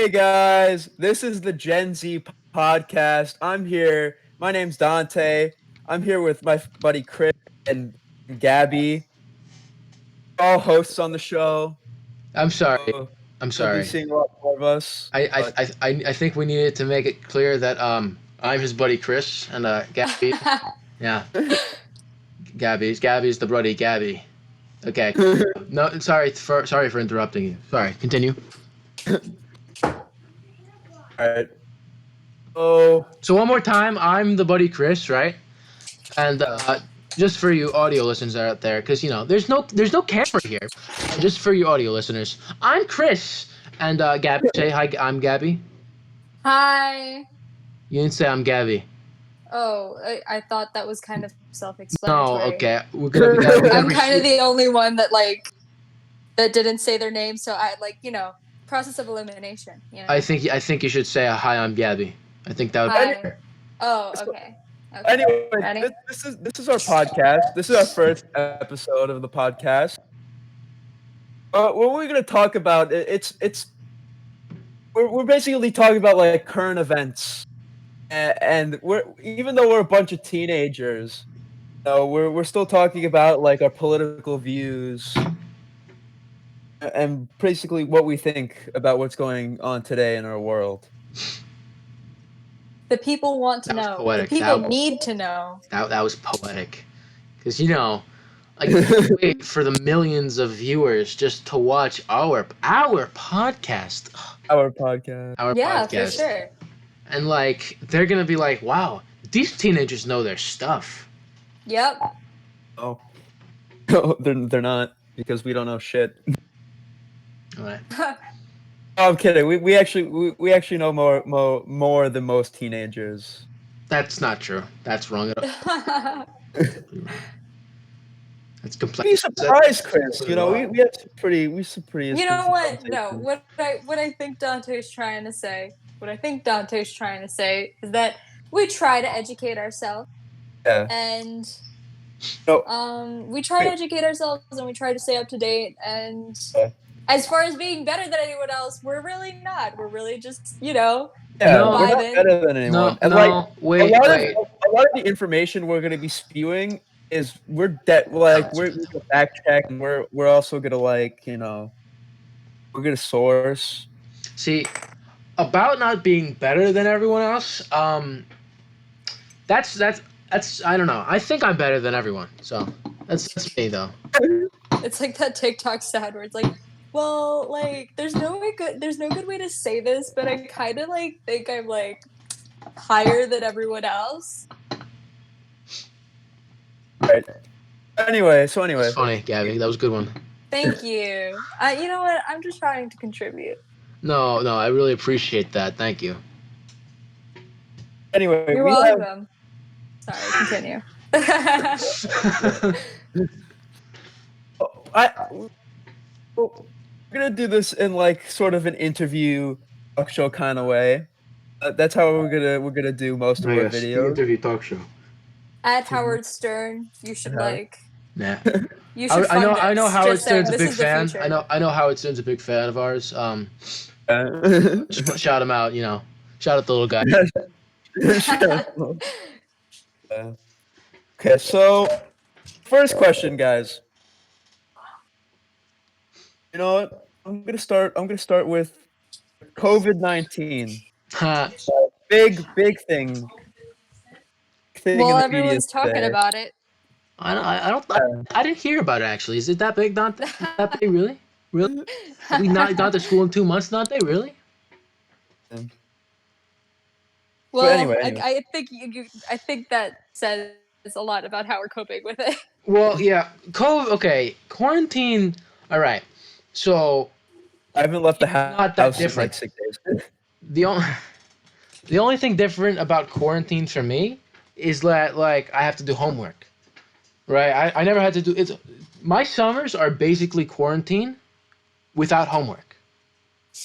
Hey guys, this is the Gen Z podcast. I'm here. My name's Dante. I'm here with my buddy Chris and Gabby, all hosts on the show. I'm sorry. So I'm you'll be sorry. seeing a lot more of us. I I, But I I think we needed to make it clear that I'm his buddy Chris and Gabby. Yeah, Gabby's the buddy Gabby. Okay. No, sorry for interrupting you. Sorry. Continue. all right. So So one more time, I'm the buddy Chris, right? And just for you audio listeners out there, because there's no camera here. Just for you audio listeners, I'm Chris and Gabby. Say hi. I'm Gabby. Hi. You didn't say I'm Gabby. Oh, I thought that was kind of No, self-explanatory. okay. We're gonna I'm kind of the only one that didn't say their name, so process of elimination. I think you should say hi. I'm Gabby. I think that would. Hi. Oh, okay. anyway, Ready? this is our podcast. This is our first episode of the podcast. What we're gonna talk about? We're basically talking about like current events. And we're even though we're a bunch of teenagers, we're still talking about like our political views and basically what we think about what's going on today in our world. The people want to That was know. poetic. The people need to know. That was poetic, because I can't wait for the millions of viewers just to watch our podcast. Our podcast. Our Yeah, podcast. for sure. And like they're gonna be like, wow, these teenagers know their stuff. Yep. Oh, no, they're not because we don't know shit. All right. Oh, I'm kidding. We actually know more than most teenagers. That's not true. That's wrong. That's Be completely. surprised, Chris. We have some pretty. You know what? No, what I think Dante's trying to say. What I think Dante's trying to say is that we try to educate ourselves, Yeah. and No. we try to educate ourselves, and we try to stay up to date. And as far as being better than anyone else, we're really not. We're really just Yeah, No. we're not better than anyone. And wait. a lot of the information we're gonna be spewing is we're gonna backtrack, and we're also gonna we're gonna source. See, about not being better than everyone else, that's I don't know. I think I'm better than everyone. So that's me though. It's like that TikTok stat where it's like, well, like there's no good way to say this, but I kind of like think I'm like higher than everyone else. Right. Anyway. That's funny, Gabby. That was a good one. Thank you. You know what? I'm just trying to contribute. No, I really appreciate that. Thank you. Anyway, You're welcome. Sorry, continue. We're gonna do this in like sort of an interview talk show kind of way. That's how we're gonna do most of our videos. Interview talk show. At Howard Stern, you should Nah. You should. I know Howard Just saying, Stern's a this big is the fan. future. I know Howard Stern's a big fan of ours. Uh, Just shout him out. Shout out the little guy. Okay, so first question, guys. You know what? I'm gonna start with COVID-19. Big thing. Well, in the media everyone's talking today. about it. I didn't hear about it actually. Is it that big, Dante? That big, really? Really? We not gone to school in 2 months, Dante? Really? Well, anyway. I think I think that says a lot about how we're coping with it. Well, yeah. Okay. Quarantine. All right. So I haven't left the house. Not that in like different. 6 days. the only thing different about quarantine for me is that like I have to do homework. Right? I never had to do it. My summers are basically quarantine without homework.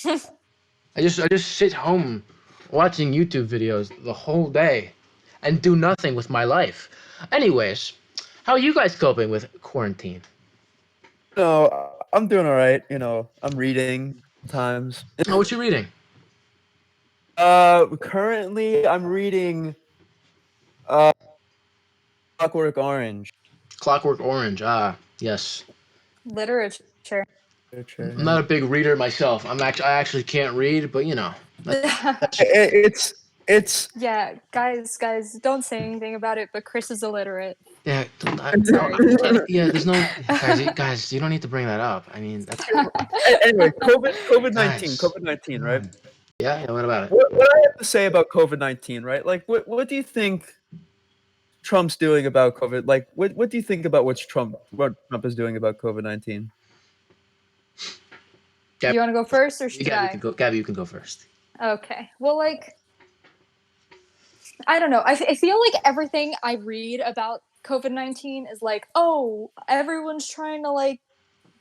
I just sit home watching YouTube videos the whole day and do nothing with my life. Anyways, how are you guys coping with quarantine? No, I'm doing all right. I'm reading sometimes. Oh, what you reading? Currently I'm reading uh Clockwork Orange. Clockwork Orange. Ah, yes. Literature. I'm not a big reader myself. I actually can't read, but you know, that's It's Yeah, guys, don't say anything about it, but Chris is illiterate. yeah. Sorry. Yeah, there's no guys. You don't need to bring that up. I mean, that's anyway, COVID-19, guys. COVID-19, Come right? on. Yeah, yeah. What about it? What I have to say about COVID-19, right? Like, what do you think Trump's doing about COVID? Like, what do you think about what Trump is doing about COVID-19? Do you want to go first or should Gabby, you I? can go. Gabby, you can go first. Okay. Well, like, I don't know. I feel like everything I read about COVID-19 is like, oh, everyone's trying to like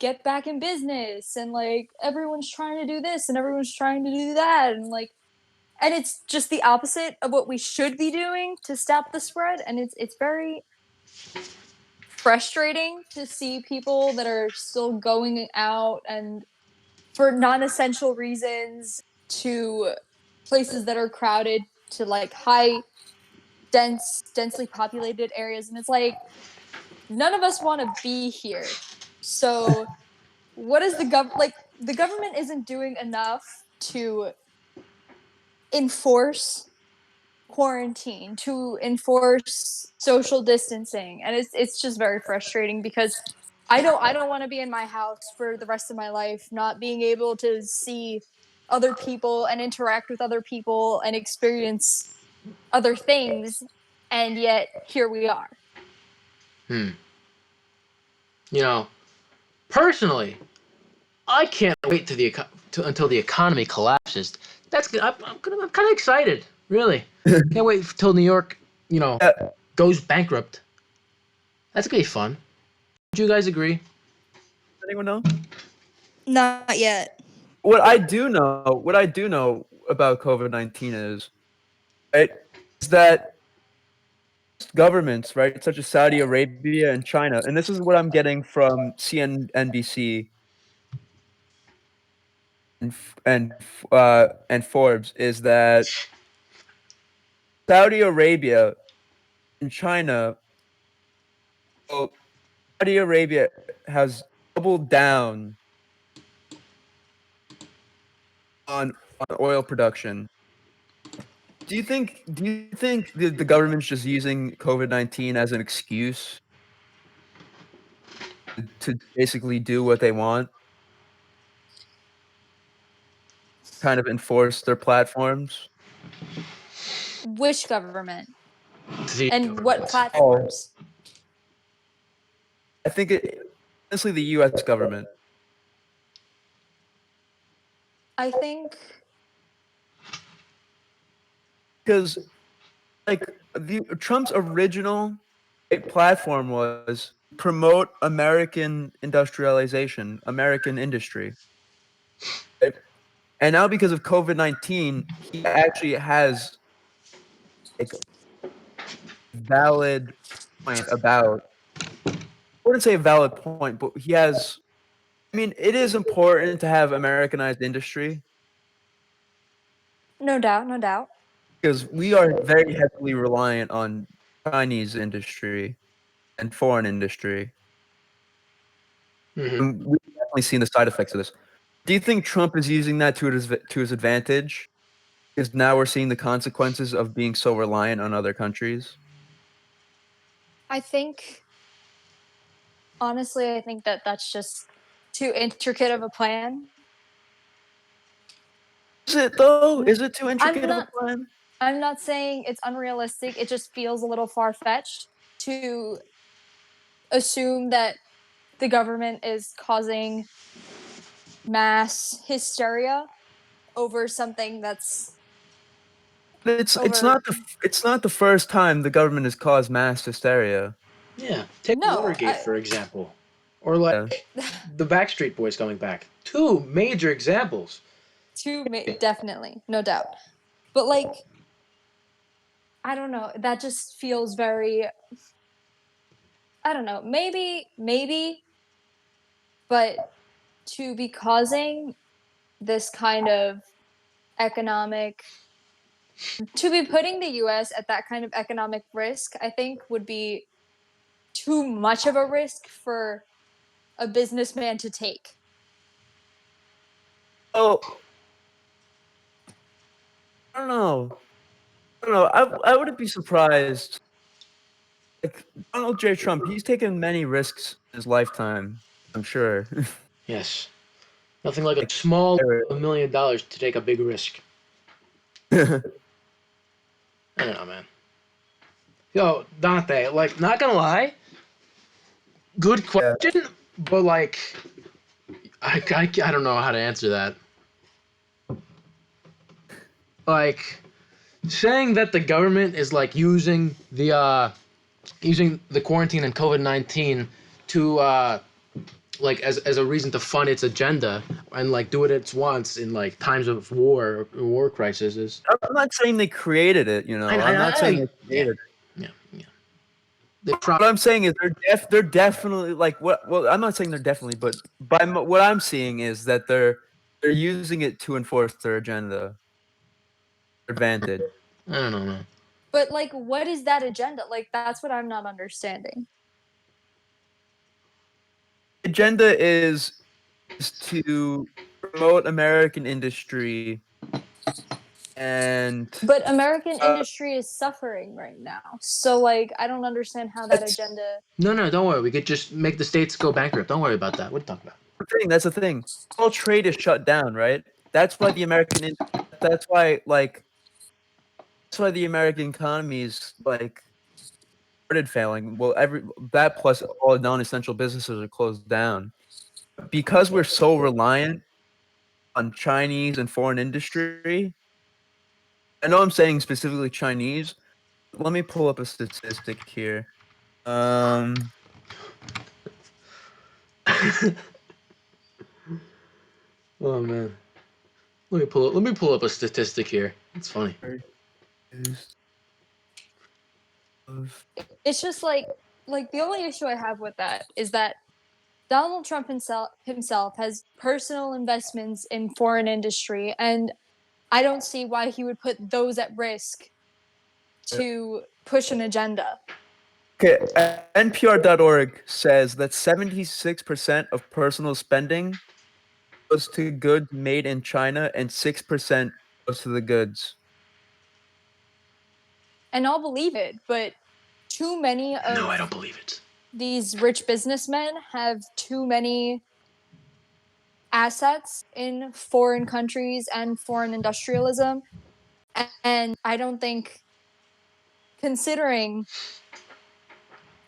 get back in business and like everyone's trying to do this and everyone's trying to do that and like and it's just the opposite of what we should be doing to stop the spread and it's very frustrating to see people that are still going out and for non-essential reasons to places that are crowded to like densely populated areas and it's like none of us want to be here so what is the government isn't doing enough to enforce quarantine to enforce social distancing and it's just very frustrating because I don't want to be in my house for the rest of my life not being able to see other people and interact with other people and experience other things and yet here we are. You know, personally, I can't wait until the economy collapses. I'm kind of excited. Really, can't wait till New York, you know, Uh, goes bankrupt. That's gonna be fun. Would you guys agree? Anyone know? Not yet. What I do know about COVID-19 is, right, is that governments, right, such as Saudi Arabia and China, and this is what I'm getting from CNBC and Forbes, is that Saudi Arabia and China, well, Saudi Arabia has doubled down on oil production. Do you think the government's just using COVID-19 as an excuse to basically do what they want, kind of enforce their platforms? Which government To the and what government. Oh, platforms? I think honestly, the U.S. government. I think Because like Trump's original platform was promote American industrialization, American industry. Right? And now because of COVID-19, he actually has like valid point about I wouldn't say a valid point, but he has I mean, it is important to have Americanized industry no doubt, no doubt. because we are very heavily reliant on Chinese industry and foreign industry. Hmm. And we've definitely seen the side effects of this. Do you think Trump is using that to his advantage? Because now we're seeing the consequences of being so reliant on other countries. I think honestly, I think that that's just too intricate of a plan. Is it though? Is it too I'm intricate of a not plan? I'm not saying it's unrealistic. It just feels a little far-fetched to assume that the government is causing mass hysteria over something that's It's over not the first time the government has caused mass hysteria. Yeah, take no, Watergate for example, or like Yeah. the Backstreet Boys coming back. Two major examples. definitely, no doubt. But like I don't know, that just feels very I don't know, maybe but to be causing this kind of economic To be putting the US at that kind of economic risk, I think would be too much of a risk for a businessman to take. Oh, I don't know. I wouldn't be surprised. Like Donald J. Trump, he's taken many risks in his lifetime. I'm sure. Yes. Nothing like a Like, small er, $1 million to take a big risk. yeah, I don't know, man. Yo, Dante, like, not gonna lie, good question, but like, I don't know how to answer that. Like, saying that the government is like using the quarantine and COVID-19 to like as a reason to fund its agenda and like do what it wants in like times of war or war crises is. I'm not saying they created it. I'm not saying they Yeah, created it. yeah. They What I'm saying is they're definitely like what. Well, I'm not saying they're definitely, but what I'm seeing is that they're using it to enforce their agenda, their advantage. I don't know, man. But like, what is that agenda? Like, that's what I'm not understanding. Agenda is to promote American industry and But American uh, industry is suffering right now. So like, I don't understand how that that's agenda. No, don't worry. We could just make the states go bankrupt. Don't worry about that. What are you talking about? the thing. That's the thing. All trade is shut down, right? That's why the American. That's why like. That's why the American economy is like started failing. Well, that plus all non-essential businesses are closed down because we're so reliant on Chinese and foreign industry. I know I'm saying specifically Chinese. Let me pull up a statistic here. Oh man. Let me pull up a statistic here. It's funny. It's just like the only issue I have with that is that Donald Trump himself has personal investments in foreign industry, and I don't see why he would put those at risk to push an agenda. Okay, NPR.org says that 76% of personal spending goes to goods made in China and 6% goes to the goods. And I'll believe it, but too many of No, I don't believe it. these rich businessmen have too many assets in foreign countries and foreign industrialism, and I don't think, considering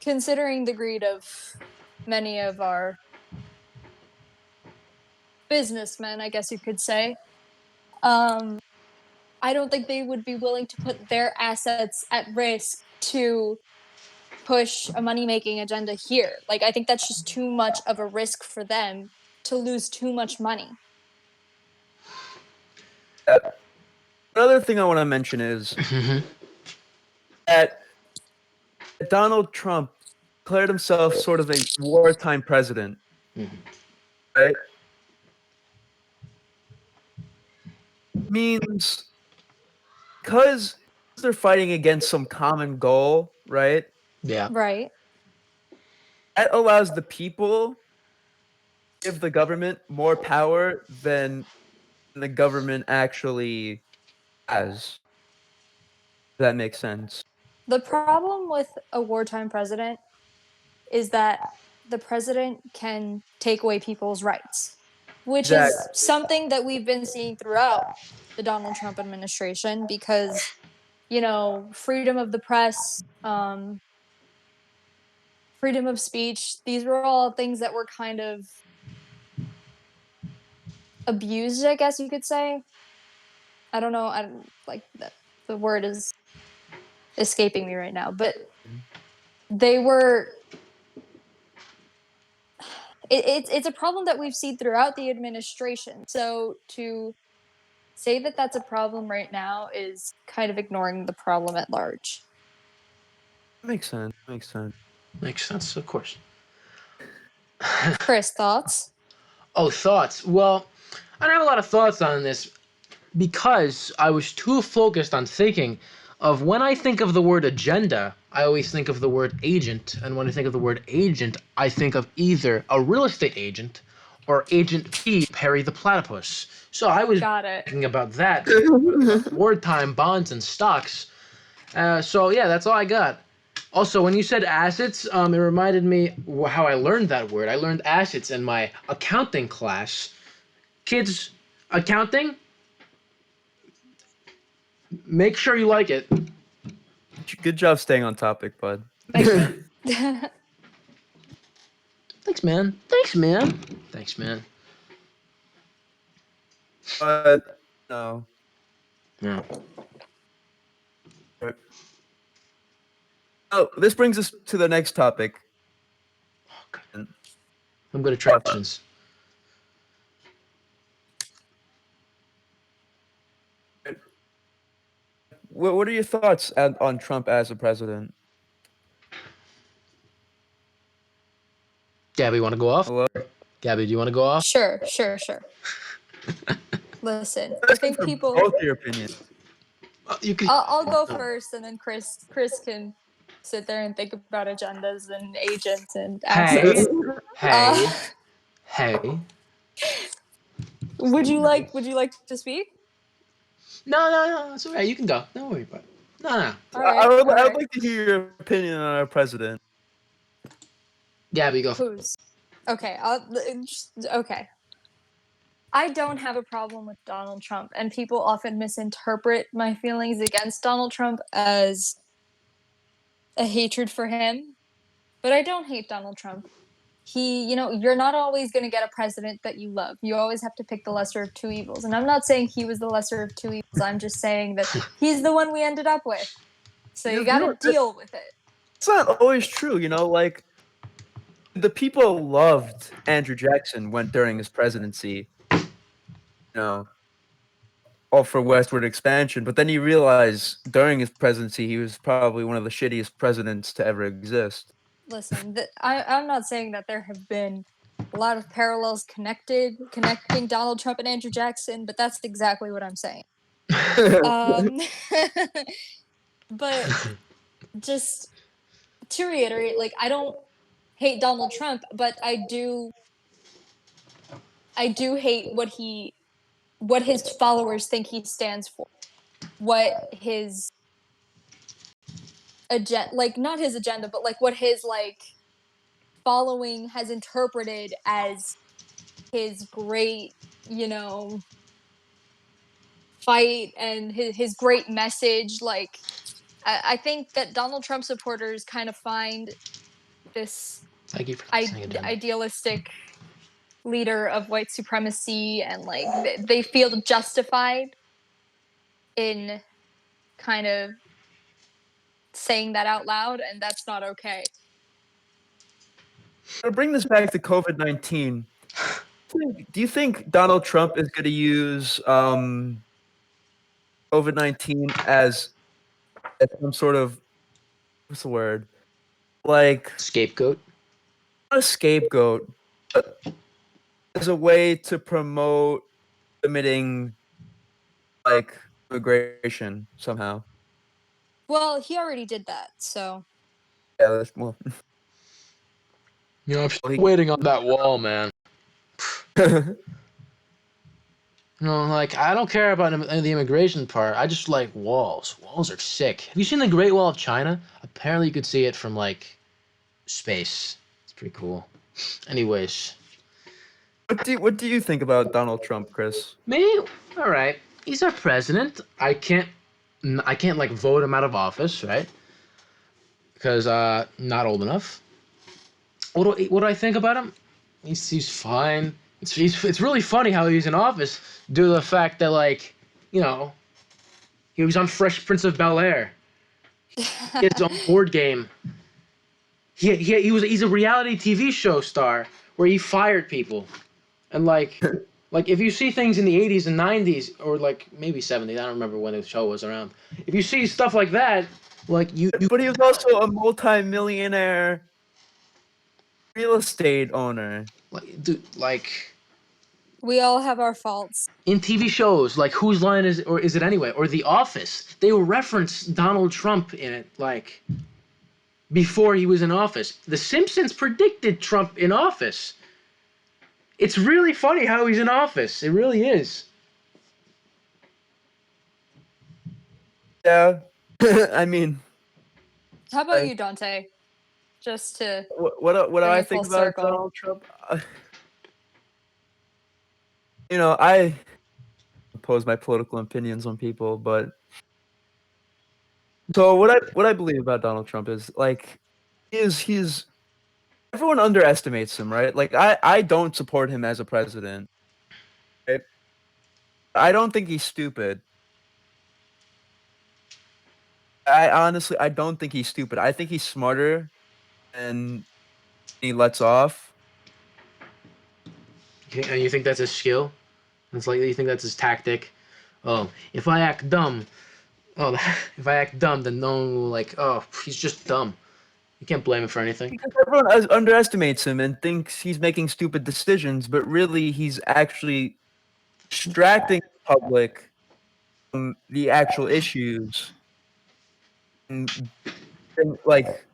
the greed of many of our businessmen, I guess you could say, I don't think they would be willing to put their assets at risk to push a money-making agenda here. Like, I think that's just too much of a risk for them to lose too much money. Another thing I want to mention is that Donald Trump declared himself sort of a wartime president, right? Means because they're fighting against some common goal, right? Yeah. Right. That allows the people to give the government more power than the government actually has. If that makes sense. The problem with a wartime president is that the president can take away people's rights, which is Exactly. something that we've been seeing throughout the Donald Trump administration because, freedom of the press, freedom of speech, these were all things that were kind of abused, I guess you could say. I don't know. I don't like that. The word is escaping me right now, but they were. It's a problem that we've seen throughout the administration. So to say that that's a problem right now is kind of ignoring the problem at large. Makes sense. Makes sense. Makes sense, of course. Chris, thoughts? Oh, thoughts. Well, I don't have a lot of thoughts on this because I was too focused on thinking of when I think of the word agenda, I always think of the word agent. And when I think of the word agent, I think of either a real estate agent or Agent P, Perry the Platypus. So I was Got it. thinking about that, wartime bonds and stocks. So yeah, that's all I got. Also, when you said assets, it reminded me how I learned that word. I learned assets in my accounting class. Kids, accounting, make sure you like it. Good job staying on topic, bud. Thanks, man. Thanks, man. Thanks, man. Thanks, man. But no. Yeah. Oh, this brings us to the next topic. I'm good at transitions. What are your thoughts on Trump as a president? Gabby, you want to go off? Hello? Gabby, do you want to go off? Sure. Listen, I think For people. both your opinions. You can. I'll go first, and then Chris can sit there and think about agendas and agents and assets. Hey, hey. Would you like to speak? No. It's all right. You can go. Don't worry about it. No. All right. I would all right. like to hear your opinion on our president. Gabby, go. Who's? Okay. Okay. I don't have a problem with Donald Trump, and people often misinterpret my feelings against Donald Trump as a hatred for him. But I don't hate Donald Trump. You're not always going to get a president that you love. You always have to pick the lesser of two evils. And I'm not saying he was the lesser of two evils. I'm just saying that he's the one we ended up with. So you got to deal with it. It's not always true, like the people loved Andrew Jackson during his presidency, all for westward expansion. But then you realize during his presidency, he was probably one of the shittiest presidents to ever exist. Listen, I'm not saying that there have been a lot of parallels connecting Donald Trump and Andrew Jackson, but that's exactly what I'm saying. But just to reiterate, like, I don't hate Donald Trump, but I do hate what his followers think he stands for, what his agenda, like, not his agenda, but like what his following has interpreted as his great, fight and his great message. Like, I think that Donald Trump supporters kind of find this idealistic leader of white supremacy, and like they feel justified in kind of saying that out loud, and that's not okay. To bring this back to COVID-19, do you think Donald Trump is going to use COVID-19 as some sort of, what's the word? Like scapegoat? Not a scapegoat, but as a way to promote limiting immigration somehow. Well, he already did that, so. Yeah, that's well. I'm still waiting on that wall, man. I don't care about the immigration part. I just like walls. Walls are sick. Have you seen the Great Wall of China? Apparently, you could see it from space. It's pretty cool. Anyways, what do you think about Donald Trump, Chris? Me, all right. He's our president. I can't vote him out of office, right? Because not old enough. What do I think about him? He's fine. It's really funny how he's in office due to the fact that he was on Fresh Prince of Bel-Air. He had his own board game. He's a reality TV show star where he fired people, and if you see things in the 80s and 90s or maybe 70s, I don't remember when the show was around. If you see stuff like that, But he was also a multi-millionaire real estate owner. We all have our faults. In TV shows, like Whose Line Is It Anyway, or The Office, they will reference Donald Trump in it, like before he was in office. The Simpsons predicted Trump in office. It's really funny how he's in office. It really is. Yeah. I mean, How about Like- you, Dante? Just to what do Bring I it think full about circle. Donald Trump? I impose my political opinions on people, but so what I believe about Donald Trump is like he's everyone underestimates him, right? Like I don't support him as a president. Right? I don't think he's stupid. I don't think he's stupid. I think he's smarter than he lets off. And you think that's his skill? It's like you think that's his tactic. Oh, if I act dumb, if I act dumb, then no one will like. Oh, he's just dumb. You can't blame him for anything. Because everyone underestimates him and thinks he's making stupid decisions, but really he's actually distracting the public from the actual issues. And like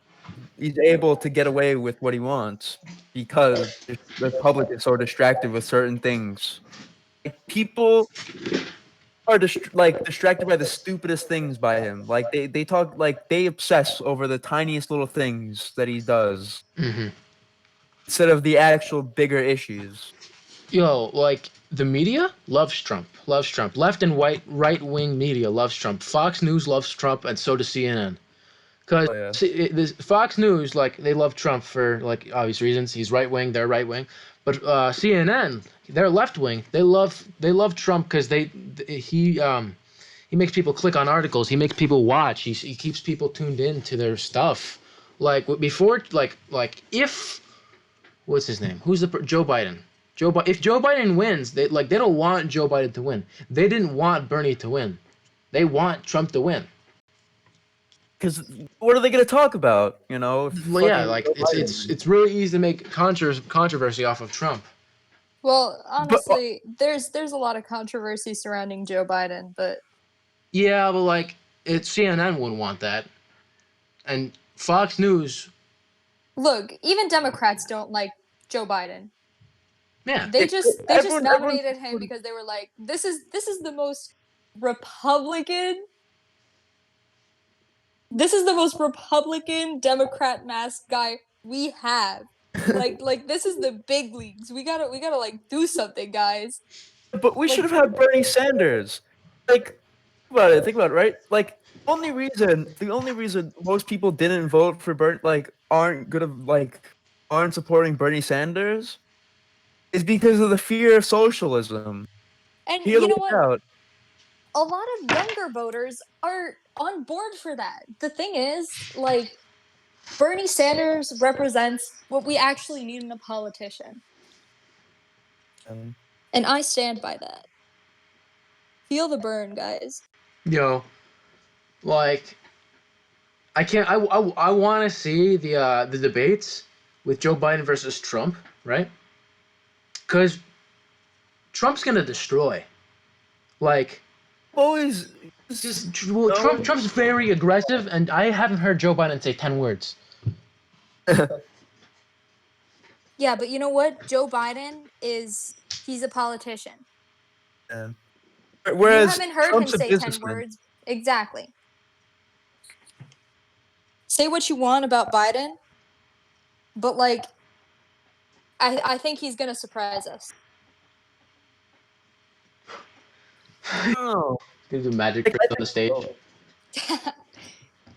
he's able to get away with what he wants because the public is so distracted with certain things. Like, people are distracted by the stupidest things by him. Like they talk like they obsess over the tiniest little things that he does Mm-hmm. instead of the actual bigger issues. Yo, like the media loves Trump. Loves Trump. Left and right wing media loves Trump. Fox News loves Trump, and so does CNN. Because Oh, yeah. this Fox News, like, they love Trump for like obvious reasons. He's right wing, they're right wing. But CNN, they're left wing. They love Trump because he makes people click on articles. He makes people watch. He keeps people tuned in to their stuff. Like before, like if what's his name? Who's Joe Biden? If Joe Biden wins, they don't want Joe Biden to win. They didn't want Bernie to win. They want Trump to win. Because what are they going to talk about? Well, yeah, like it's really easy to make controversy off of Trump. Well, honestly, there's a lot of controversy surrounding Joe Biden, but Yeah, but like CNN wouldn't want that, and Fox News. look, even Democrats don't like Joe Biden. Yeah, They just Everyone- nominated him everyone- because they were like, this is the most Republican. This is the most Republican Democrat masked guy we have. like this is the big leagues. We gotta like do something, guys. But we should have had Bernie Sanders. Like, think about it, right? Like, the only reason most people didn't vote for Bernie, aren't supporting Bernie Sanders, is because of the fear of socialism. And Hear you the know way what? out. A lot of younger voters are on board for that. The thing is, like, Bernie Sanders represents what we actually need in a politician. And I stand by that. Feel the burn, guys. yo, like I can't. I want to see the debates with Joe Biden versus Trump, right? Because Trump's gonna destroy. Like. Always. Trump's very aggressive, and I haven't heard Joe Biden say 10 words. Yeah, but you know what? Joe Biden he's a politician. Whereas you haven't heard Trump's him a say 10 businessman. words. Exactly. Say what you want about Biden, but like I think he's gonna surprise us. No. Gonna do magic tricks on the stage.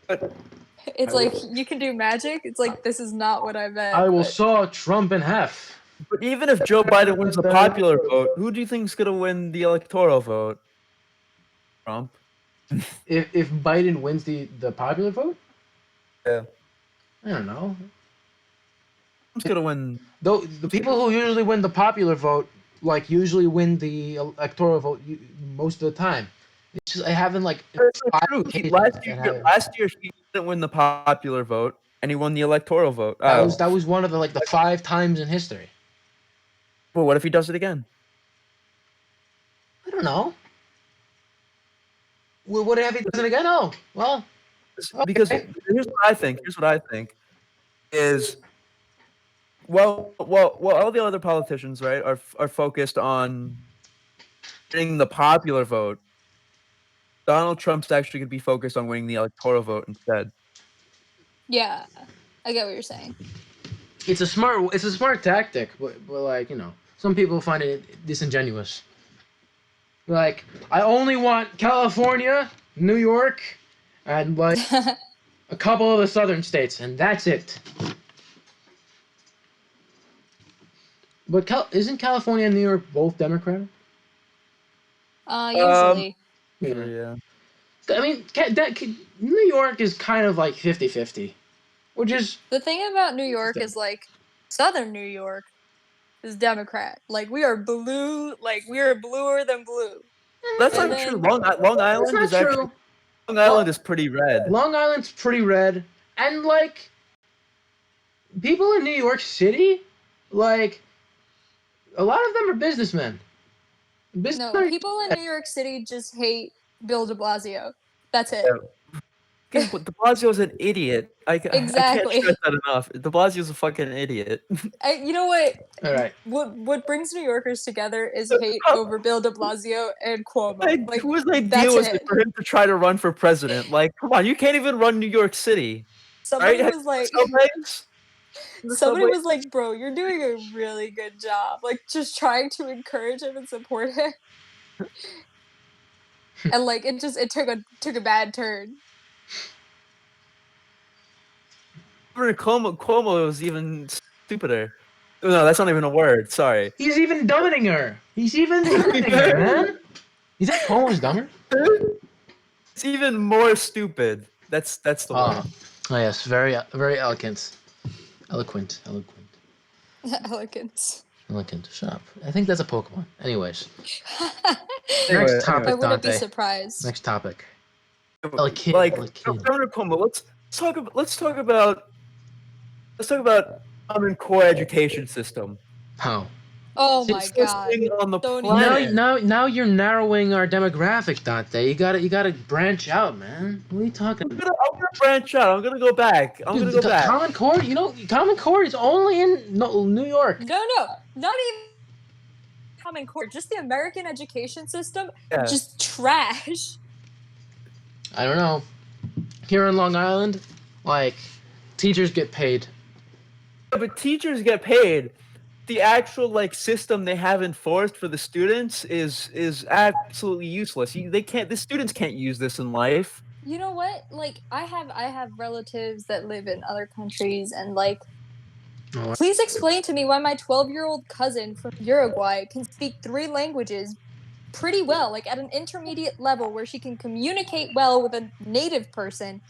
But It's like you can do magic. It's like this is not what I meant. I will but- saw Trump in half. But even if Joe Biden wins the popular vote, who do you think is going to win the electoral vote? Trump. If Biden wins the popular vote, Yeah. I don't know. Trump's going to win. Though the people who usually win the popular vote, like usually win the electoral vote most of the time. It's just I haven't like. That's not five true. occasions Last that year, happened. he didn't win the popular vote, and he won the electoral vote. That was one of the 5 times in history. Well, what if he does it again? I don't know. What have you done again? Oh, well, Because okay. here's what I think. Here's what I think is well, all the other politicians, right, are focused on getting the popular vote. Donald Trump's actually going to be focused on winning the electoral vote instead. Yeah, I get what you're saying. It's a smart tactic, but like, some people find it disingenuous. Like, I only want California, New York, and like a couple of the southern states, and that's it. But isn't California and New York both Democratic? Usually. Sure, yeah. I mean, New York is kind of like 50-50, which is The thing about New York is like Southern New York is Democrat. Like we are blue. Like we are bluer than blue. That's And not true. then Long that's Island not is actually true. Long Island is pretty red. Long Island's pretty red, and like people in New York City, like a lot of them are businessmen. no, people in New York City just hate Bill De Blasio. That's it. De Blasio's an idiot. I can't Exactly. stress that enough. De Blasio's a fucking idiot. You know what? All right. What brings New Yorkers together is hate over Bill De Blasio and Cuomo. Like Whose idea that's was it. it for him to try to run for president? Like, come on, you can't even run New York City. Somebody Right? was like, bro, you're doing a really good job. Like just trying to encourage him and support him. And like it took a bad turn. Cuomo was even stupider. No, that's not even a word. Sorry. He's even dumbing her. Man. You think Cuomo's dumber? It's even more stupid. That's the word. Oh yes, very very eloquent. Elegance. Eloquent. Shut up. I think that's a Pokemon. Anyways, Anyway, next topic, I wouldn't be Dante. surprised. Next topic. Like, Eloquent. Governor Cuomo, let's talk about common core education system. How? Oh my It's this god. thing on the Don't planet. Now you're narrowing our demographic, Dante. You gotta branch out, man. What are you talking I'm about? gonna branch out. I'm gonna go back. Dude, Common Core, Common Core is only in New York. No, not even Common Core. Just the American education system, Yeah. just trash. I don't know. Here in Long Island, like, teachers get paid. But teachers get paid. The actual system they have enforced for the students is absolutely useless. The students can't use this in life. You know what? Like I have relatives that live in other countries and like Oh, please explain to me why my 12-year-old cousin from Uruguay can speak 3 languages pretty well, like at an intermediate level where she can communicate well with a native person.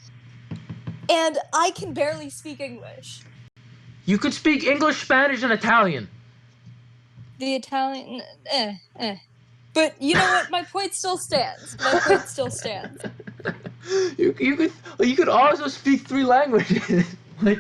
And I can barely speak English. you could speak English, Spanish, and Italian. The Italian, But you know what? My point still stands. You could also speak 3 languages. Like,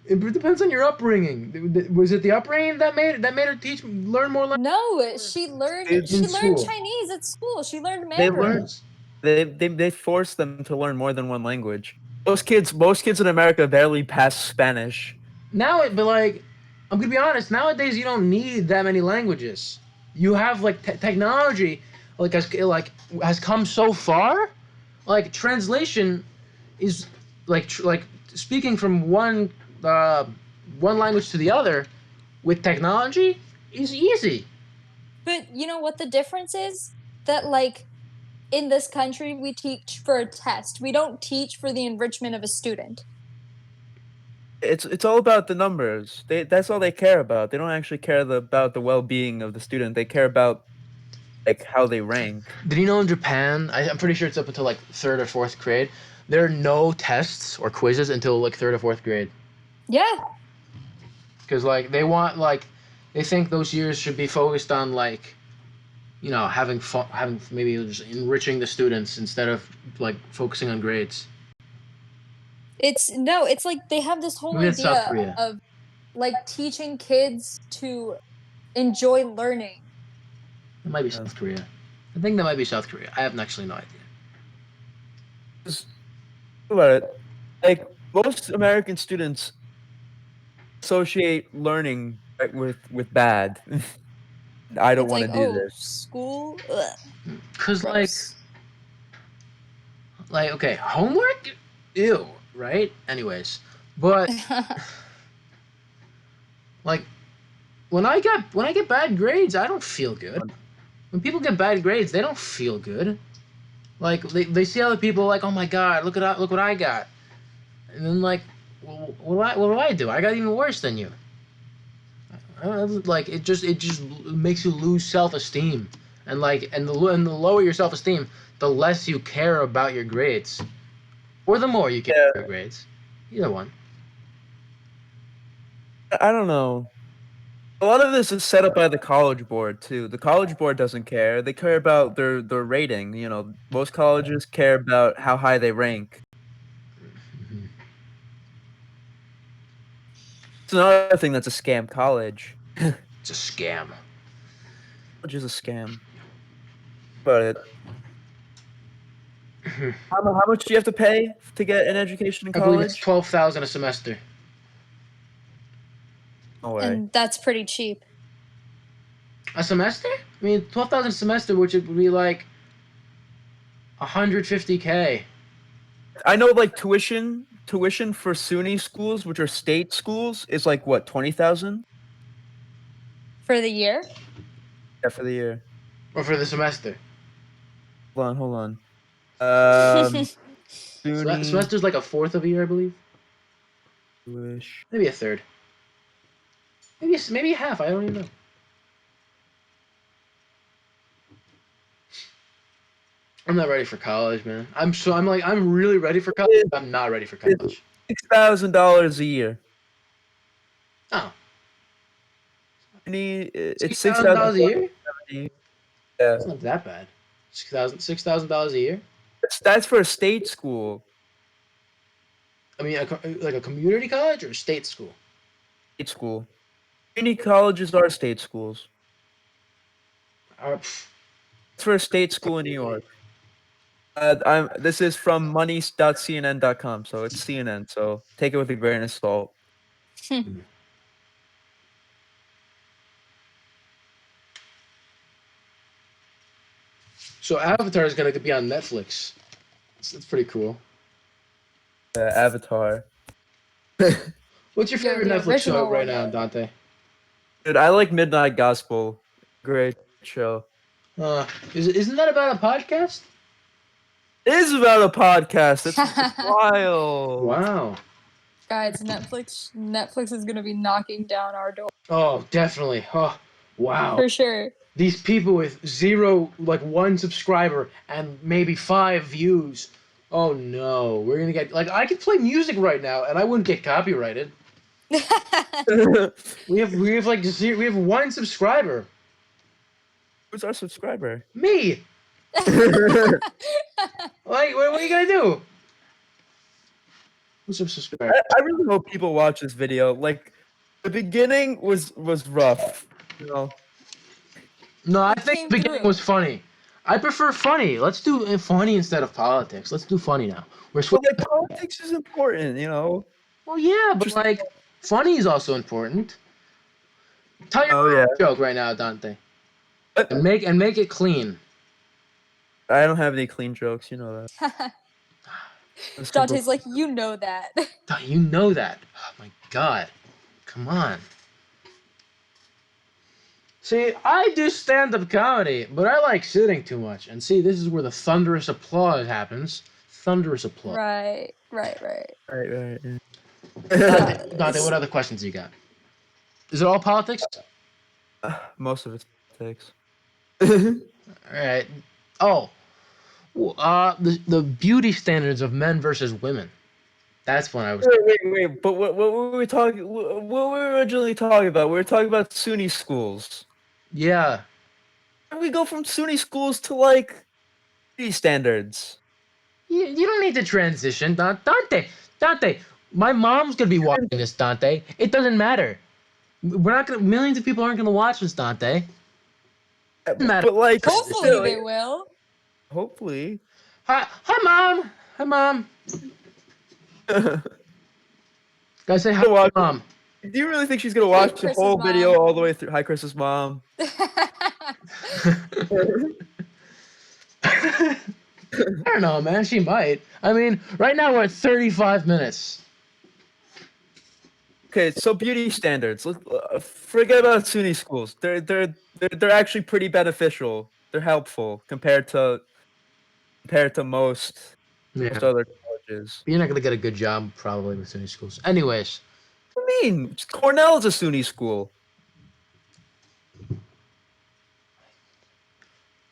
it depends on your upbringing. Was it the upbringing that made her learn more languages? No, she learned school. Chinese at school. She learned They Mandarin. they force them to learn more than one language. Most kids in America barely pass Spanish. But like, I'm gonna be honest. Nowadays, you don't need that many languages. You have like technology, has come so far. Like translation is like speaking from one language to the other with technology is easy. But you know what the difference is? That like in this country we teach for a test. We don't teach for the enrichment of a student. It's all about the numbers. That's all they care about. They don't actually care about the well-being of the student. They care about how they rank. Did you know in Japan, I'm pretty sure it's up until like 3rd or 4th grade, there are no tests or quizzes until like 3rd or 4th grade. Yeah. Because they think those years should be focused on having fun, having maybe just enriching the students instead of like focusing on grades. It's like they have this whole Maybe it's South idea Korea. of like teaching kids to enjoy learning. It might be South Korea. I think that might be South Korea. I have actually no idea. Think about it. Like most American students associate learning right, with bad. I don't It's want to like, do oh, this. school. Ugh, Cause gross. like okay, homework, ew, right? Anyways, but like when I get bad grades, I don't feel good. When people get bad grades, they don't feel good. Like they see other people like, oh my god, look what I got, and then like, well, what do I do? I got even worse than you. Like it just makes you lose self-esteem, and the lower your self-esteem, the less you care about your grades, or the more you care Yeah. about your grades. Either one. I don't know. A lot of this is set up by the college board too. The college board doesn't care. They care about their rating. You know, most colleges care about how high they rank. Mhm. It's another thing that's a scam. College. It's a scam. College is a scam. But it. How much do you have to pay to get an education in I believe it's college? 12,000 a semester. No way. And that's pretty cheap. A semester? I mean, 12,000 a semester, which would be like 150K. I know like tuition for SUNY schools, which are state schools, is like what 20,000? For the year? Yeah, for the year. Or for the semester. Hold on. SUNY Semester's like a fourth of a year, I believe. Jewish. Maybe a third. Maybe half. I don't even know. I'm not ready for college, man. I'm really ready for college. But I'm not ready for college. $6,000 a year. Oh, It's $6,000 a year? Yeah, It's not that bad. $6,000 a year. that's for a state school. I mean, like a community college or a state school. State school. Community colleges are state schools. It's for a state school in New York. This is from money.cnn.com, so it's CNN. So take it with a grain of salt. So Avatar is gonna be on Netflix. That's pretty cool. Avatar. What's your Yeah, favorite the Netflix show original right one. now, Dante? Dude, I like Midnight Gospel. Great show. Isn't that about a podcast? It is about a podcast. It's wild. Wow. Guys, Netflix is gonna be knocking down our door Oh, definitely. Oh, wow. for sure. These people with zero, like 1 subscriber and maybe 5 views. Oh no, we're gonna get like I could play music right now and I wouldn't get copyrighted. We have 1 subscriber. Who's our subscriber? Me. Like, what are you gonna do? Who's a subscriber? I really hope people watch this video. Like, the beginning was rough. You know. No, I It think came the beginning through. was funny. I prefer funny. Let's do funny instead of politics. Let's do funny now. We're But switching. like, politics is important. You know. Well, yeah, but Just- like, funny is also important. Tell your Oh yeah. joke right now, Dante, But and make it clean. I don't have any clean jokes. You know that. That's Dante's like, you know that. You know that. Oh my god. Come on. See, I do stand-up comedy, but I like sitting too much. And see, this is where the thunderous applause happens. Thunderous applause. Right. Right. Yeah. Dante, what other questions you got? Is it all politics? Most of it's politics. All right. Oh, the beauty standards of men versus women. That's when I was. Wait. But what were we talking? What were we originally talking about? We were talking about SUNY schools. Yeah. And we go from SUNY schools to like beauty standards. You don't need to transition, Dante. My mom's gonna be watching this, Dante. It doesn't matter. We're not gonna. Millions of people aren't gonna watch this, Dante. matter. But like, Hopefully still, they will. hopefully. Hi, mom. Hi, mom. Do Guys, say hi, Go on. mom. you really think she's gonna watch the Chris's whole video mom. all the way through? Hi, Chris's mom. I don't know, man. She might. I mean, right now we're at 35 minutes. Okay, so beauty standards. Forget about SUNY schools. They're actually pretty beneficial. They're helpful compared to most Yeah. other colleges. You're not gonna get a good job probably with SUNY schools. Anyways, What do you mean? Cornell's a SUNY school.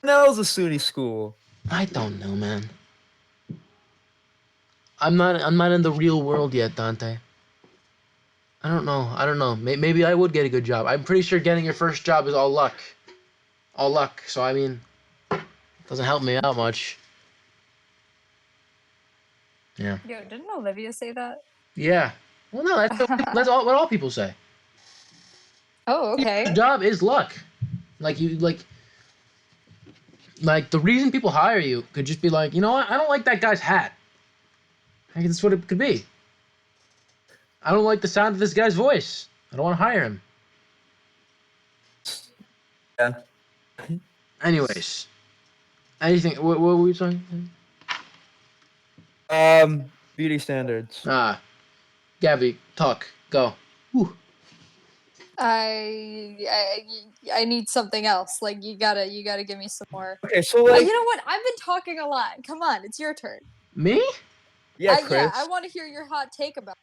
Cornell's a SUNY school. I don't know, man. I'm not in the real world yet, Dante. I don't know. Maybe I would get a good job. I'm pretty sure getting your first job is all luck. All luck. So I mean, doesn't help me out much. Yeah. Yo, didn't Olivia say that? Yeah. Well, no, that's all what all people say. Oh, okay. Your job is luck. Like the reason people hire you could just be like, you know what? I don't like that guy's hat. I think that's what it could be. I don't like the sound of this guy's voice. I don't want to hire him. Yeah. Anyways, anything? What were we talking? Beauty standards. Gabby, talk. Go. Whew. I need something else. Like you gotta give me some more. Okay, so Oh, like, you know what? I've been talking a lot. Come on, it's your turn. Me? yeah, Chris. Yeah, I want to hear your hot take about.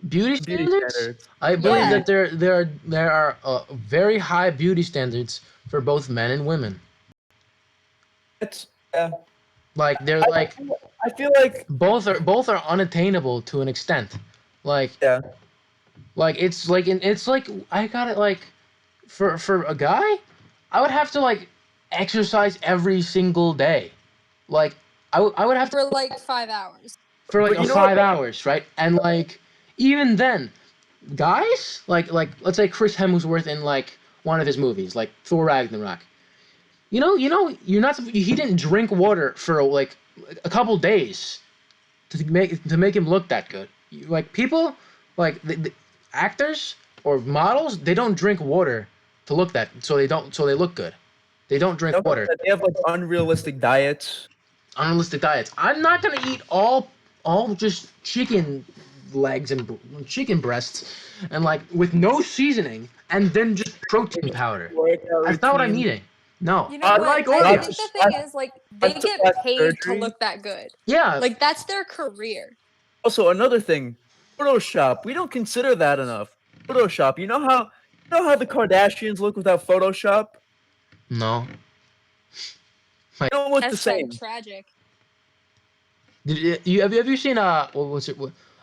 Beauty Beauty standards? standards. I believe Yeah. that there are very high beauty standards for both men and women. It's yeah. Like they're I like feel like both are unattainable to an extent. Like yeah. like it's like I got it like for a guy, I would have to like exercise every single day. Like I would have to For like 5 hours. for like But you know 5 what? hours, right? And like even then, guys like let's say Chris Hemsworth in like one of his movies, like Thor Ragnarok. You know, you're not. He didn't drink water for like a couple days to make him look that good. Like people, like the actors or models, they don't drink water to look that. So they look good. They don't drink water. They have like unrealistic diets. Unrealistic diets. I'm not gonna eat all just chicken legs and chicken breasts and like with no seasoning and then just protein powder. That's not what I'm eating. No. You know I what? like I Oreo. think the thing is like they took get that paid to surgery. look that good. Yeah. Like that's their career. Also, another thing, Photoshop. We don't consider that enough. Photoshop. You know how the Kardashians look without Photoshop? No. They don't look the Hashtag same. tragic. Did you have you seen what was it?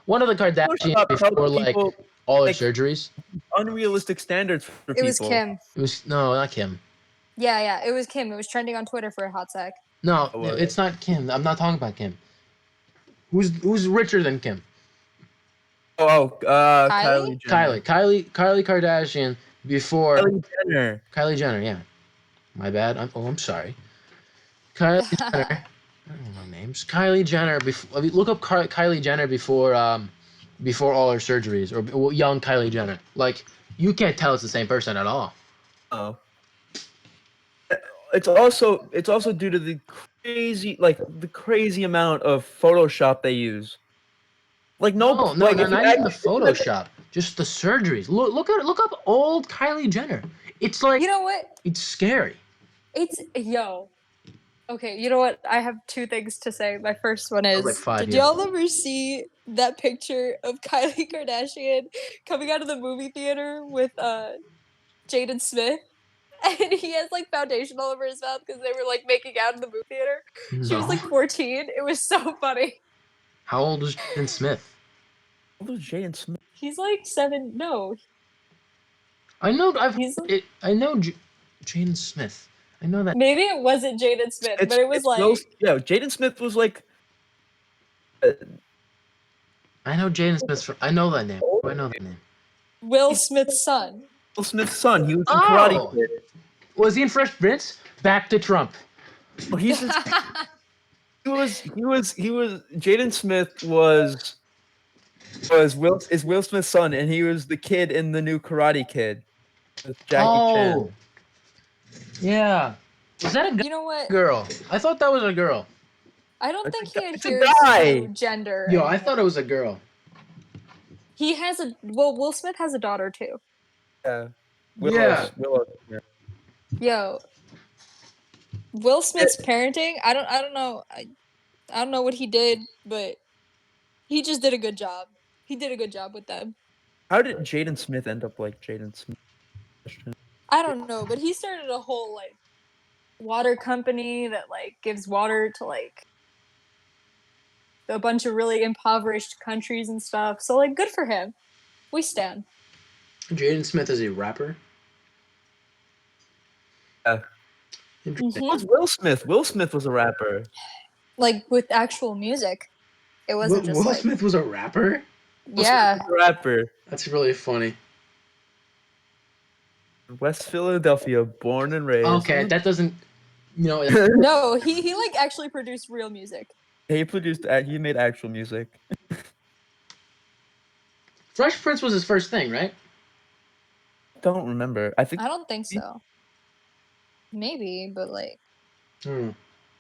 One of the Kardashians Photoshop before helps like people all her like- surgeries? unrealistic standards for It people. was Kim. It was no, not Kim. Yeah, it was Kim. It was trending on Twitter for a hot sec. No, Oh, was it's not Kim. I'm not talking about Kim. Who's richer than Kim? Oh, Kylie? Kylie Jenner. Kylie Kardashian before Kylie Jenner. Kylie Jenner. Yeah, my bad. I'm sorry. Kylie Jenner. I don't know names. Kylie Jenner. Before look up Kylie Jenner before all her surgeries or young Kylie Jenner. Like you can't tell it's the same person at all. Oh. It's also due to the crazy amount of Photoshop they use. Like no, No, like if you not even the actually- Photoshop. Just the surgeries. Look up old Kylie Jenner. It's like You know what? it's scary. It's yo. Okay, you know what? I have two things to say. My first one is: like 5 did years. y'all ever see that picture of Kylie Kardashian coming out of the movie theater with Jaden Smith? And he has like foundation all over his mouth because they were like making out in the movie theater. She was No. like 14. It was so funny. How old is Jaden Smith? What was Jaden Smith? He's like 7. No, I know. he's I know Jaden Smith. I know that. maybe it wasn't Jaden Smith, but it was it's like yeah. Jaden Smith was like I know Jaden Smith. I know that name. I know that name. Will Smith's son. Will Smith's son. He was in Karate Oh! Kid. Was he in Fresh Prince? Back to Trump. Oh, he was Jaden Smith was Will Smith's son, and he was the kid in the new Karate Kid with Jackie Chan. Oh, yeah. Was that a You know what? girl? I thought that was a girl. I don't It's think a he it's a adheres guy. to gender. Yo, I anymore. thought it was a girl. He has Will Smith has a daughter too. Yeah. Yeah. Willow. Yeah. Yo, Will Smith's parenting. I don't know. I don't know what he did, but he just did a good job. He did a good job with them. How did Jaden Smith end up like Jaden Smith? I don't know, but he started a whole like water company that like gives water to like a bunch of really impoverished countries and stuff. So like, good for him. We stand. Jaden Smith is a rapper. Yeah. Interesting. Mhm. It was Will Smith. Will Smith was a rapper. Like with actual music. It wasn't just Will like Smith was a rapper? Will yeah. Smith was a rapper. That's really funny. West Philadelphia, born and raised. Okay, that doesn't. You know, No, he like actually produced real music. He made actual music. Fresh Prince was his first thing, right? Don't remember. I think I don't think so. Maybe, but like Hmm.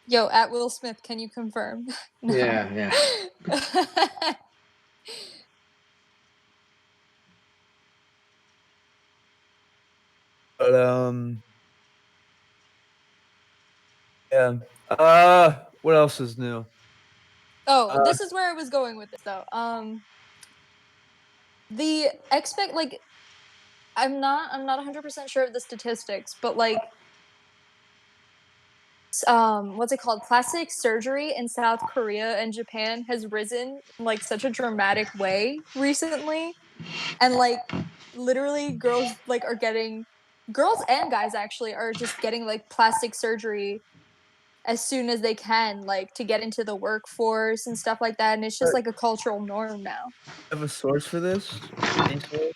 yo, at Will Smith, can you confirm? No. Yeah. but yeah. What else is new? Oh, this is where I was going with this though. The like I'm not 100% sure of the statistics, but like what's it called? Plastic surgery in South Korea and Japan has risen in like such a dramatic way recently. And like literally girls and guys actually are just getting like plastic surgery as soon as they can, like to get into the workforce and stuff like that. And it's just like a cultural norm now. Have a source for this? Any source?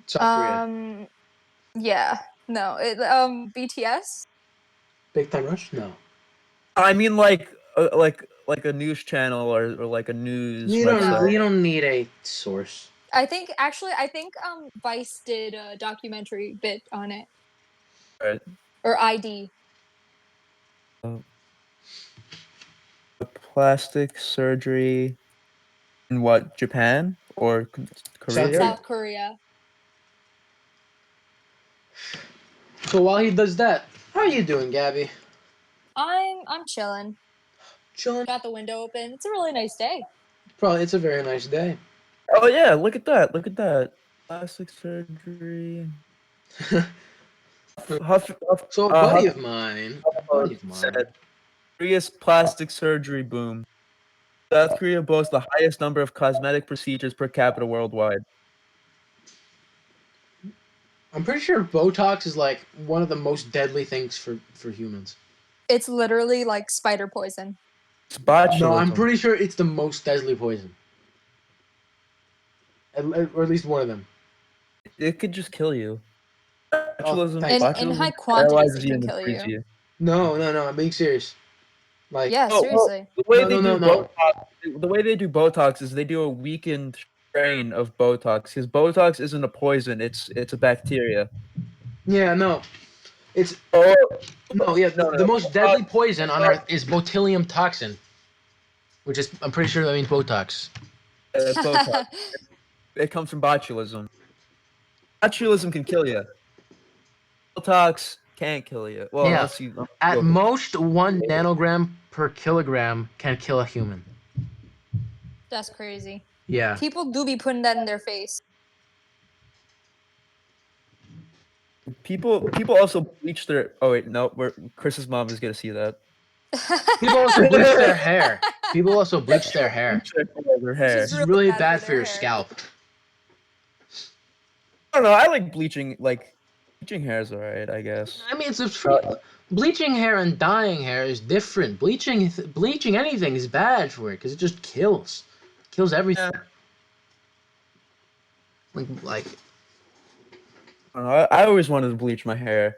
South Korea. Yeah. No. BTS? Big Time Rush? No. I mean, like a news channel or like a news You website. don't need a source. I think Vice did a documentary bit on it. Right. Or ID. Plastic surgery in what? Japan or Korea? South Korea. So while he does that, how are you doing, Gabby? I'm chilling. Chilling. Got the window open. It's a really nice day. Probably, it's a very nice day. Oh yeah, look at that! Look at that! Plastic surgery. So a buddy of mine said, Korea's plastic surgery boom. South Korea boasts the highest number of cosmetic procedures per capita worldwide. I'm pretty sure Botox is like one of the most deadly things for humans. It's literally like spider poison. It's botulism. No, I'm pretty sure it's the most deadly poison. Or at least one of them. It could just kill you. Botulism, In high quantities, paralyzes it can and kill frees you. No, I'm being serious. Like, Yeah, seriously. The way No. the way they do Botox is they do a weakened strain of Botox because Botox isn't a poison; it's a bacteria. Yeah, no. It's Oh, the most deadly poison on Earth is botulinum toxin, which is I'm pretty sure that means Botox. Botox. It comes from botulism. Botulism can kill you. Botox can't kill you. Well, Yeah. unless you At most, 1 nanogram per kilogram can kill a human. That's crazy. Yeah. People do be putting that in their face. people also bleach their. Oh wait, no. Chris's mom is gonna see that. People also bleach their hair. People also bleach their hair. Their hair. This is really bad for your scalp. I don't know. I like bleaching. Like bleaching hair is alright, I guess. I mean, bleaching hair and dyeing hair is different. Bleaching anything is bad for it because it just kills everything. Yeah. Like I don't know, I always wanted to bleach my hair.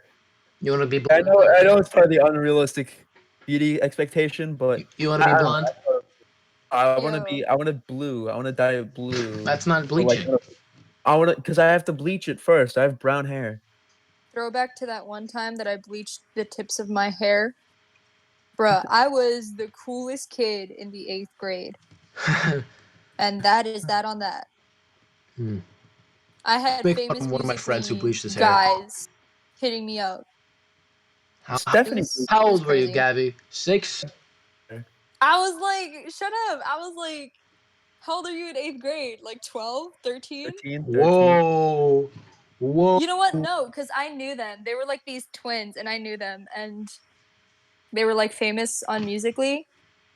You want to be I blonde? know it's probably the unrealistic beauty expectation, but You want to be I don't blonde? know. I want to Ew. be. I want it blue. I want to dye it blue. That's not Or like, bleaching. I want to, because I have to bleach it first. I have brown hair. Throwback to that one time that I bleached the tips of my hair. Bruh, I was the coolest kid in the 8th grade. And that is that on that. Hmm. I had Make fun famous of one of my friends who Musical.ly bleached his hair. guys hitting me up. How, Stephanie, how It was old were you, crazy. Gabby? 6? I was like, shut up. I was like, how old are you in 8th grade? Like 12, 13? 13. Whoa. Whoa. You know what? No, because I knew them. They were like these twins, and I knew them. And they were like famous on Musical.ly.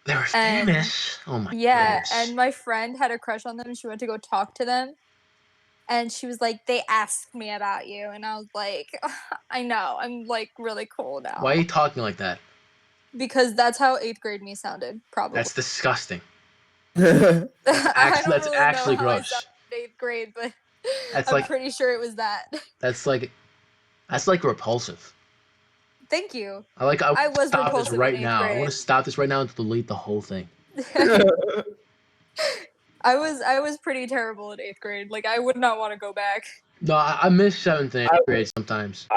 They were And famous. Oh my yeah, goodness. and my friend had a crush on them, and she went to go talk to them. And she was like, they asked me about you. And I was like, I know. I'm like really cool now. Why are you talking like that? Because that's how 8th grade me sounded, probably. That's disgusting. I don't That's really actually know how I gross. sounded in 8th grade, but That's I'm like pretty sure it was that. that's like repulsive. Thank you. I I wanna was stop this repulsive in right 8th now. I want grade. to stop this right now and delete the whole thing. I was pretty terrible in 8th grade. Like I would not want to go back. No, I miss 7th and 8th grade sometimes.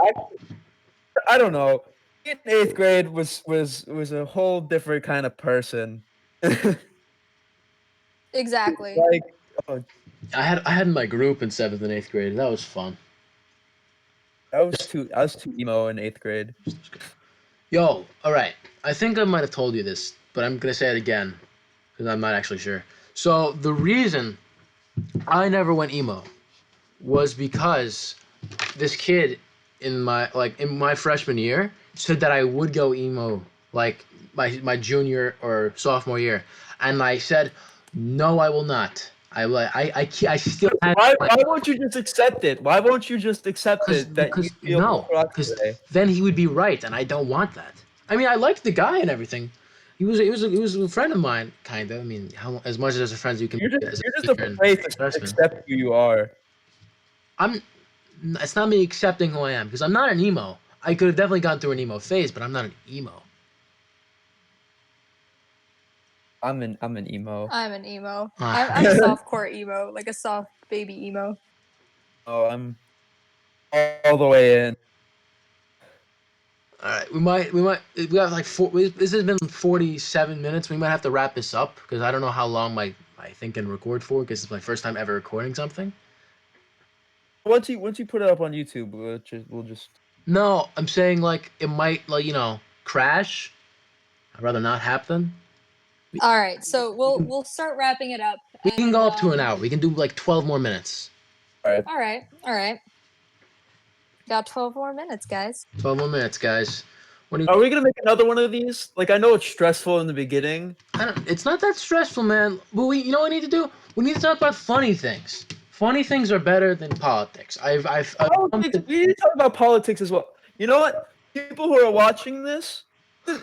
I don't know. In 8th grade was a whole different kind of person. Exactly. Like, oh, I had my group in 7th and 8th grade. That was fun. I was too emo in 8th grade. Yo, all right. I think I might have told you this, but I'm gonna say it again because I'm not actually sure. So the reason I never went emo was because this kid in my freshman year said that I would go emo like my junior or sophomore year, and I said no, I will not. I still have Why won't you just accept it? Why won't you just accept it that you feel because today? then he would be right, and I don't want that. I mean, I liked the guy and everything. He was a friend of mine, kind of. I mean, how as much as a friend as you can be as You're a just senior and afraid to freshman. accept who you are. I'm. It's not me accepting who I am because I'm not an emo. I could have definitely gone through an emo phase, but I'm not an emo. I'm an emo. I'm an emo. Ah. I'm a softcore emo, like a soft baby emo. Oh, I'm all the way in. All right, we have like this has been 47 minutes. We might have to wrap this up because I don't know how long my thing can record for because it's my first time ever recording something. Once you put it up on YouTube, we'll just No, I'm saying like it might crash. I'd rather not happen. All right, so we'll start wrapping it up. We can and, go up to an hour. We can do like 12 more minutes. All right. Got 12 more minutes, guys. 12 more minutes, guys. What do you? Are we gonna make another one of these? Like, I know it's stressful in the beginning. It's not that stressful, man. But you know what we need to do? We need to talk about funny things. Funny things are better than politics. Politics, we need to talk about politics as well. You know what? People who are watching this,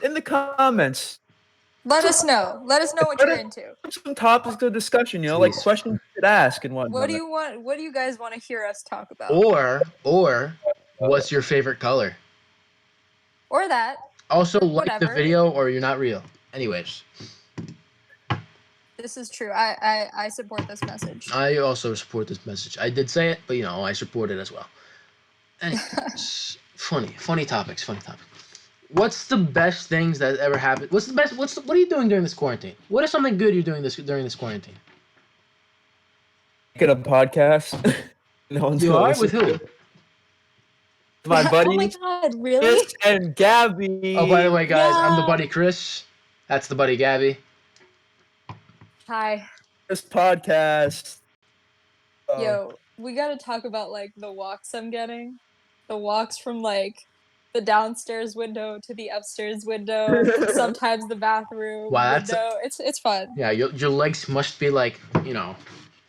in the comments, Let us know. Let us know what you're into. some topics of discussion. You know, like Jeez. questions you could ask and whatnot. What do you want? What do you guys want to hear us talk about? Or what's your favorite color? Or that. Also, like the Whatever. video or you're not real. Anyways, This is true. I support this message. I also support this message. I did say it, but I support it as well. Anyways, funny topics. What's the best things that ever happened? What are you doing during this quarantine? What is something good you're doing during this quarantine? Get a podcast. No one's You gonna are listen with who? to it. My Oh my buddies, god, really? Chris and Gabby. Oh, by the way, guys, I'm the No. buddy Chris. That's the buddy Gabby. Hi. This podcast. Yo, we gotta talk about like the walks I'm getting. The walks from like the downstairs window to the upstairs window, sometimes the bathroom Wow, that's- window. It's fun. Yeah, your legs must be like,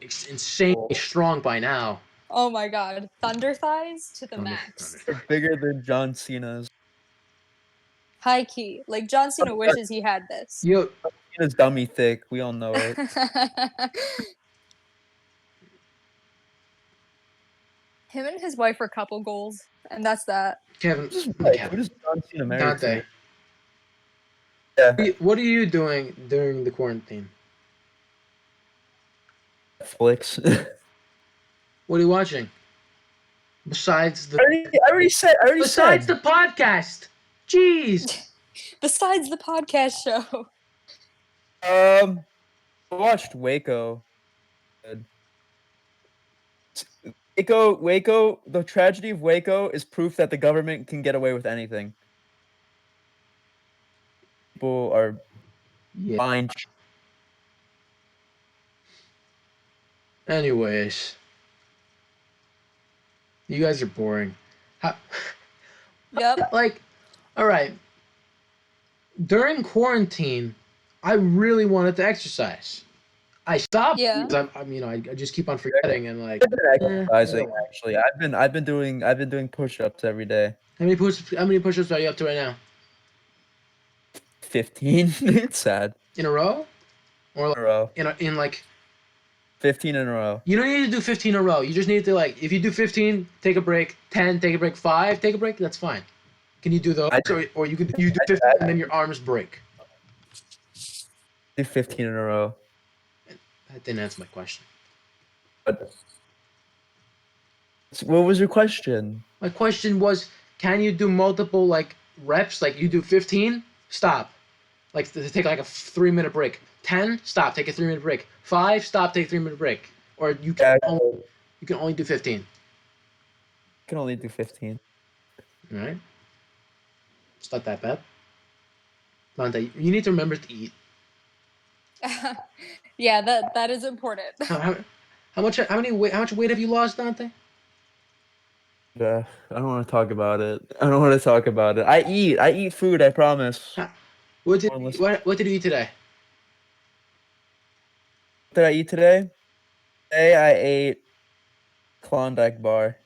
insanely strong by now. Oh my god. Thunder thighs to the Thunder- max. thunder. Bigger than John Cena's. High key. Like John Cena wishes he had this. You Cena's dummy thick. We all know it. Him and his wife are couple goals, and that's that. Kevin, Who's his wife? Kevin. Who does John Cena marry Dante. to? Yeah, What are you doing during the quarantine? Netflix. What are you watching? Besides the I already said. the podcast. Jeez. Besides the podcast show. I watched Waco. Good. Waco. The tragedy of Waco is proof that the government can get away with anything. People are Yeah. fine. Anyways, you guys are boring. How, Yep. like, all right. During quarantine, I really wanted to exercise. I stopped. Yeah. Because I just keep on forgetting and like. I've been exercising actually. I've been doing push-ups every day. How many push-ups are you up to right now? 15. It's sad. In a row, or In a row. in like 15 in a row. you don't need to do 15 in a row. You just need to like if you do 15, take a break. 10, take a break. 5, take a break. That's fine. Can you do those, or you do 15 and then your arms break? Do 15 in a row. That didn't answer my question. But what was your question? My question was, can you do multiple like reps? Like you do 15, stop. Like to take like a 3-minute break. 10, stop, take a 3-minute break. 5, stop, take a 3-minute break. Or you can only do 15. Can only do 15. All right. It's not that bad. Dante, you need to remember to eat. Yeah, that is important. How much weight have you lost, Dante? I don't want to talk about it. I eat food, I promise. What did you eat today? What did I eat today? Today I ate Klondike bar.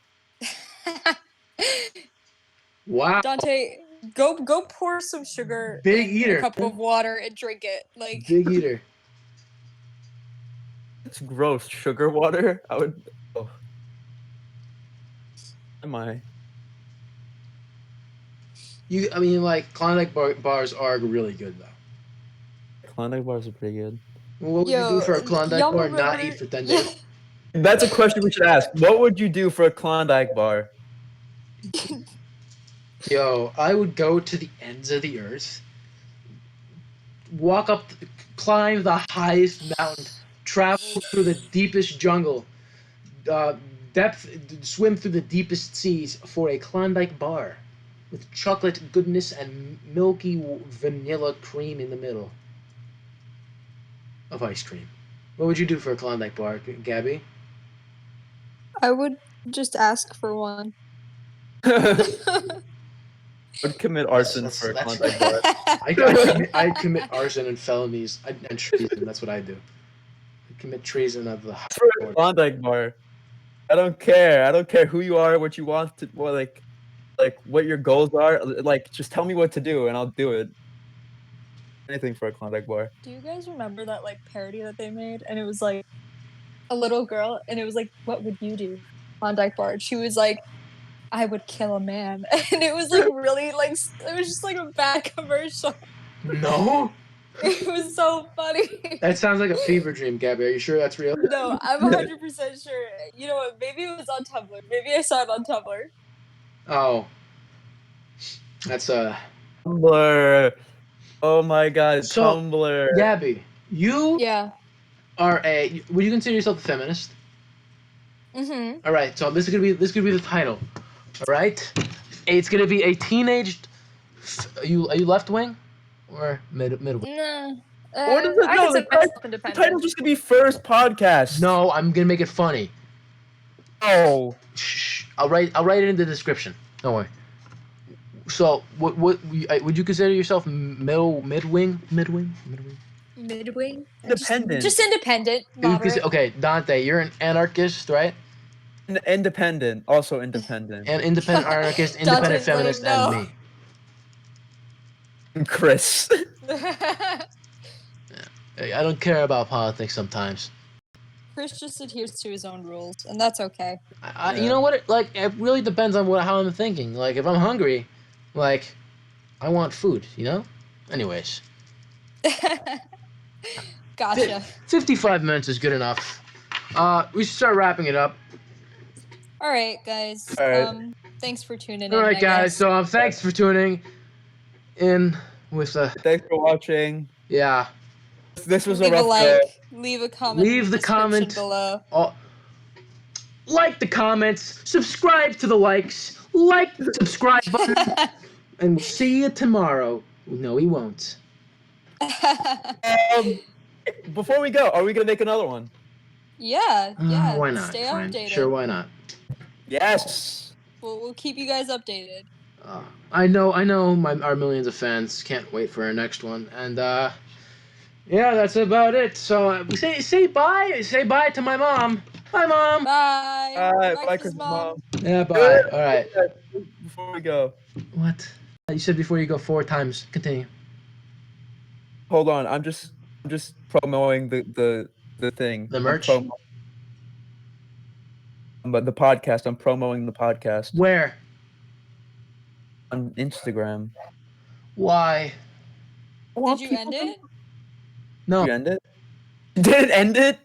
Wow. Dante, go pour some sugar Big in eater. a cup of water and drink it. Like Big eater. It's gross. Sugar water? I would. Oh. Am I? Like Klondike bars are really good though. Klondike bars are pretty good. Well, what would you do for a Klondike y'all bar and not remember- eat for 10 days? That's a question we should ask. What would you do for a Klondike bar? Yo, I would go to the ends of the earth, climb the highest mountain, travel through the deepest jungle, swim through the deepest seas for a Klondike bar with chocolate goodness and milky vanilla cream in the middle of ice cream. What would you do for a Klondike bar, Gabby? I would just ask for one. Would commit arson for a That's- Klondike bar. I commit arson and felonies and treason. That's what I do. I commit treason of the For a Klondike bar. I don't care. I don't care who you are, what you want to, like what your goals are. Like, just tell me what to do and I'll do it. Anything for a Klondike bar. Do you guys remember that like parody that they made? And it was like a little girl, and it was like, "What would you do?" Klondike bar. And she was like, "I would kill a man," and it was like really like it was just like a bad commercial. No, It was so funny. that sounds like a fever dream, Gabby. Are you sure that's real? No, I'm 100% sure. You know what? Maybe it was on Tumblr. Maybe I saw it on Tumblr. Oh, that's Tumblr. Oh my god, So, Tumblr. Gabby. You Yeah. are would you consider yourself a feminist? Mm-hmm. All right, so this could be the title. All right, it's gonna be a teenage. Are you left wing or mid wing? Nah. What is it? I No, consider the myself The independent. title's just gonna be first podcast. No, I'm gonna make it funny. Oh. Shh. I'll write it in the description. Don't worry. So, what would you consider yourself mid-wing? Midwing. Independent. Just independent. You could Moderate. say- okay, Dante, you're an anarchist, right? Independent. Also independent. An independent anarchist, Dante, independent let him feminist, know. and me. Chris. I don't care about politics sometimes. Chris just adheres to his own rules, and that's okay. You Yeah. know what? It really depends on how I'm thinking. Like, if I'm hungry, like, I want food. You know. Anyways, Gotcha. 55 minutes is good enough. We should start wrapping it up. All right, guys. All right. Thanks for tuning in. All right, I guys. guess. So thanks for tuning in with Thanks for watching. yeah. This was a Leave a rough like, go. leave a comment. Leave in the description comment. below. Like the comments, subscribe to the likes, like the subscribe button, and we'll see you tomorrow. No, we won't. Before we go, are we gonna make another one? Yeah. Why not? Stay Fine. updated. Sure, why not? Yes. We'll keep you guys updated. I know our millions of fans can't wait for our next one, and yeah, that's about it. So say bye. Say bye to my mom. Bye, mom. Bye. Bye, Chris' Chris' mom. Yeah, bye. All right. Before we go, What? You said before you go 4 times. Continue. hold on. I'm just promoting the thing. The merch? But the podcast. I'm promoting the podcast Where? on Instagram. Why? I want Did you people end to- it? No. You end it? Did it end it?